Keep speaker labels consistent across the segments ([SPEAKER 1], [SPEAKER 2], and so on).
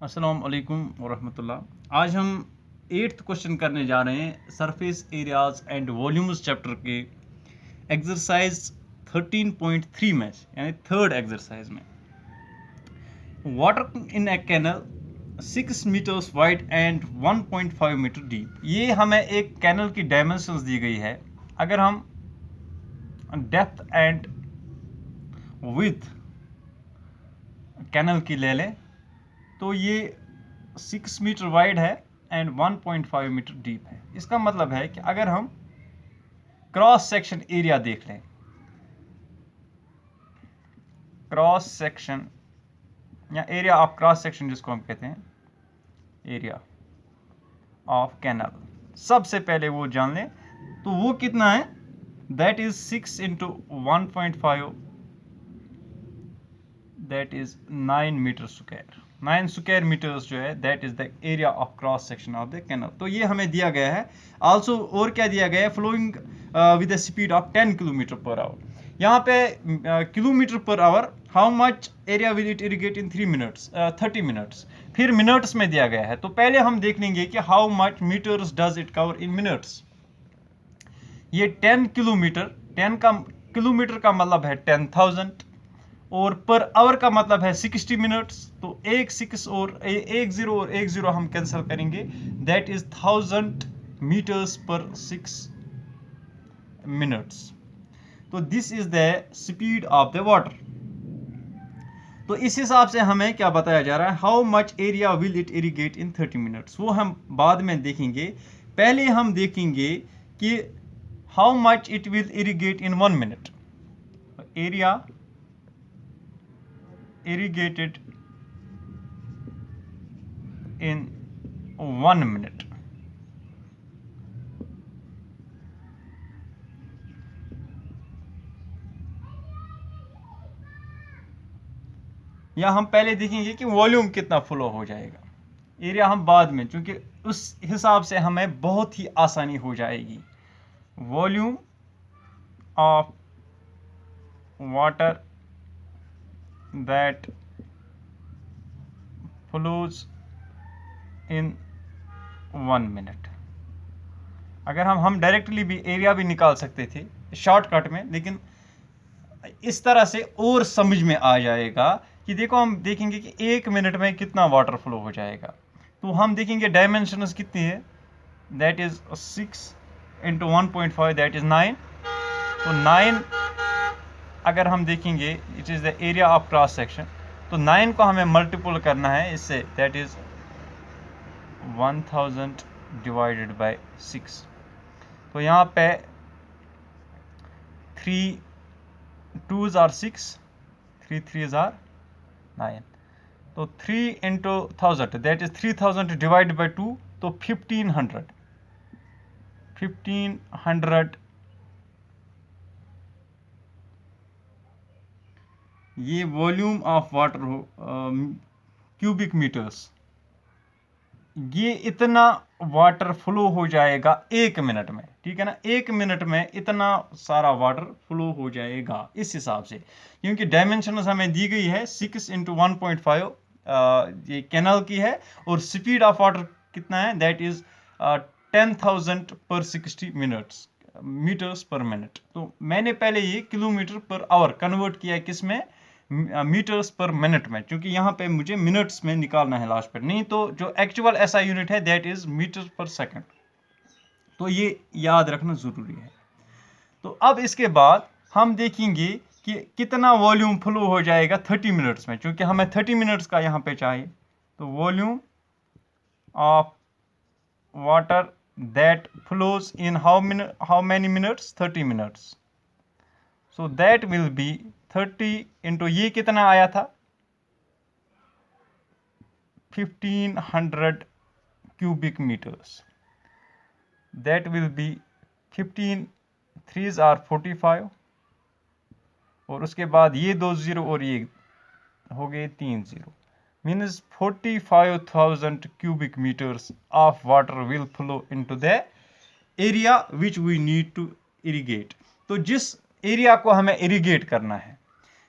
[SPEAKER 1] अस्सलाम वालेकुम वरहमतुल्लाह। आज हम 8th क्वेश्चन करने जा रहे हैं surface areas and volumes chapter के एक्सरसाइज 13.3 में, यानी थर्ड एक्सरसाइज में। Water in a canal 6 metres wide and 1.5 metre deep. ये हमें एक कैनल की डायमेंशंस दी गई है। अगर हम डेप्थ एंड विड्थ कैनल की ले लें तो ये 6 मीटर वाइड है एंड 1.5 मीटर डीप है। इसका मतलब है कि अगर हम क्रॉस सेक्शन एरिया देख लें, क्रॉस सेक्शन या एरिया ऑफ क्रॉस सेक्शन जिसको हम कहते हैं, एरिया ऑफ कैनल, सबसे पहले वो जान लें तो वो कितना है। That is 6 into 1.5, that is 9 metre square. 9 square metres जो है that is the area of cross section of the canal. तो ये हमें दिया गया है। आल्सो और क्या दिया गया है, flowing with the speed of 10 kilometre per hour. यहाँ पे kilometre per hour, how much area will it irrigate in 3 minutes, 30 minutes. फिर मिनट्स में दिया गया है, तो पहले हम देख लेंगे कि how much metres does it cover in minutes. ये 10 किलोमीटर, 10 का किलोमीटर का मतलब है 10,000 और पर आवर का मतलब है 60 मिनट्स। तो एक 6 और एक 0 और एक 0 हम कैंसिल करेंगे, दैट इज 1000 मीटर्स पर 6 मिनट्स। तो this is the speed of the water. तो इस हिसाब से हमें क्या बताया जा रहा है, how much area will it irrigate in 30 minutes, वो हम बाद में देखेंगे। पहले हम देखेंगे कि how much it will irrigate in 1 minute. Area irrigated in 1 minute। या हम पहले देखेंगे कि वॉल्यूम कितना फ्लो हो जाएगा। एरिया हम बाद में, क्योंकि उस हिसाब से हमें बहुत ही आसानी हो जाएगी। Volume of water that flows in 1 minute. अगर हम डायरेक्टली भी एरिया भी निकाल सकते थे शॉर्टकट में, लेकिन इस तरह से और समझ में आ जाएगा कि देखो हम देखेंगे कि 1 मिनट में कितना वाटर फ्लो हो जाएगा। तो हम देखेंगे डायमेंशंस कितनी है, that is 6 into 1.5, that is 9। तो 9 अगर हम देखेंगे, it is the area of cross section, तो 9 को हमें मल्टीपल करना है इससे, दैट इज 1000 डिवाइडेड बाय 6। तो यहाँ पे 3 2s are 6, 3 3s are 9। तो 3 into 1000, that is 3000 divided by 2, तो 1500 ये वॉल्यूम ऑफ वाटर हो, क्यूबिक मीटर्स। ये इतना वाटर फ्लो हो जाएगा 1 मिनट में, ठीक है ना। 1 मिनट में इतना सारा वाटर फ्लो हो जाएगा इस हिसाब से, क्योंकि डायमेंशन हमें दी गई है 6 इंटू 1.5, ये कैनल की है, और स्पीड ऑफ वाटर कितना है, दैट इज 10,000 पर 60 मिनट्स, मीटर्स पर मिनट। तो मैंने पहले ये किलोमीटर पर आवर कन्वर्ट किया किस में, मीटर्स पर मिनट में, क्योंकि यहाँ पे मुझे मिनट्स में निकालना है लास्ट पर, नहीं तो जो एक्चुअल ऐसा यूनिट है दैट इज मीटर पर सेकंड। तो ये याद रखना ज़रूरी है। तो अब इसके बाद हम देखेंगे कि कितना वॉल्यूम फ्लो हो जाएगा 30 मिनट्स में, क्योंकि हमें 30 मिनट्स का यहाँ पे चाहिए। तो volume of water that flows in how many minutes, 30 minutes. So that will be 30 into ये कितना आया था 1500 cubic meters, that will be 15 3s are 45, और उसके बाद ये 2 0 और ये हो गए 3 0, means 45,000 cubic meters of water will flow into the area which we need to irrigate। तो जिस एरिया को हमें इरिगेट करना है,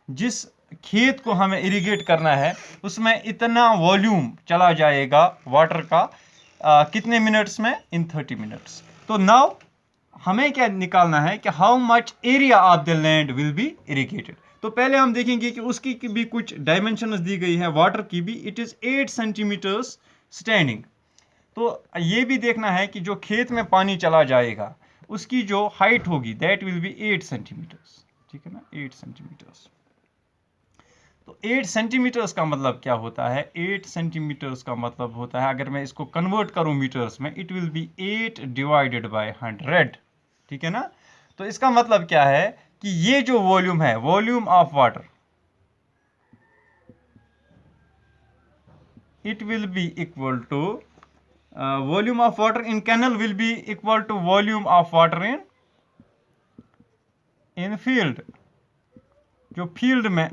[SPEAKER 1] जिस खेत को हमें इरिगेट करना है उसमें इतना वॉल्यूम चला जाएगा वाटर का कितने मिनट्स में, इन 30 मिनट्स। तो नाउ हमें क्या निकालना है कि how much area of the land will be irrigated. तो पहले हम देखेंगे कि उसकी भी कुछ डायमेंशंस दी गई है, वाटर की भी। It is 8 centimetres standing. तो ये भी देखना है कि जो खेत में पानी चला जाएगा उसकी जो हाइट होगी दैट विल बी 8 सेंटीमीटर्स, ठीक है ना, 8 सेंटीमीटर्स। तो 8 सेंटीमीटर्स का मतलब क्या होता है, 8 सेंटीमीटर्स का मतलब होता है, अगर मैं इसको कन्वर्ट करूं मीटर्स में, it will B 8 divided by 100, ठीक है ना। तो इसका मतलब क्या है कि ये जो वॉल्यूम है, volume of water, it will be equal to volume of water in canal will be equal to volume of water in field, जो फील्ड में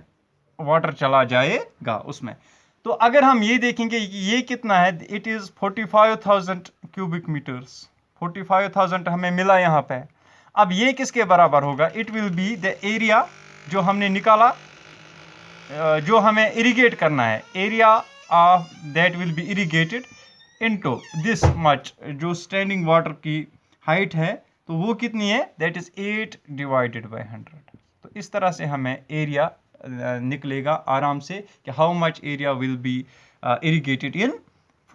[SPEAKER 1] वाटर चला जाएगा उसमें। तो अगर हम ये देखेंगे कि ये कितना है, इट इज 45,000 क्यूबिक मीटर्स, 45,000 हमें मिला यहाँ पे। अब ये किसके बराबर होगा, it will be the area जो हमने निकाला, जो हमें इरिगेट करना है, area of that will be irrigated into this much, जो स्टैंडिंग वाटर की हाइट है तो वो कितनी है, दैट इज 8 डिवाइडेड बाय 100। तो इस तरह से हमें एरिया निकलेगा आराम से कि how much area will be irrigated in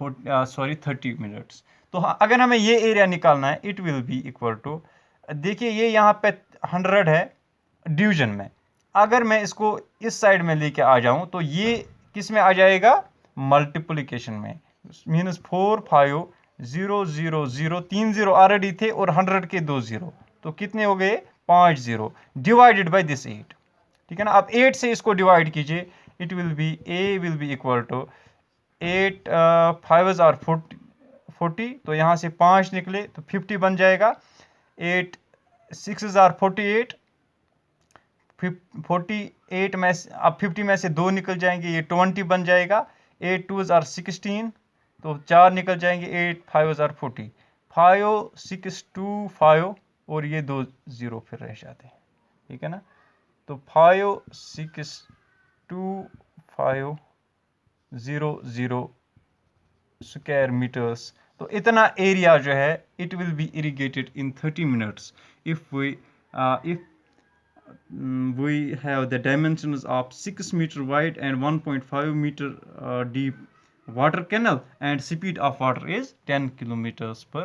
[SPEAKER 1] 30 minutes. तो अगर हमें ये एरिया निकालना है, it will be equal to, देखिए ये यहाँ पे 100 है डिवीजन में, अगर मैं इसको इस साइड में लेके आ जाऊं तो ये किस में आ जाएगा, मल्टीप्लिकेशन में, मीनस 4 5 0 0 0, 3 0 ऑलरेडी थे और 100 के 2 0, तो कितने हो गए, 5 0 डिवाइडेड बाय दिस 8, ठीक है ना। अब 8 से इसको डिवाइड कीजिए, it will be, a will be equal to 8 5 are 40, तो यहाँ से 5 निकले तो 50 बन जाएगा, 8 6 आर 48, 48 में से अब 50 में से 2 निकल जाएंगे, ये 20 बन जाएगा, 8 2 आर 16, तो 4 निकल जाएंगे, 8 5 आर 40, 5 6 2 5 और ये 2 0 फिर रह जाते हैं, ठीक है ना। तो 5 6 2 5 0 0 स्क्वायर मीटर्स। तो इतना एरिया जो है it will be irrigated in 30 minutes if we have the dimensions of 6 meter wide and 1.5 meter deep water canal, and speed of water is 10 kilometers per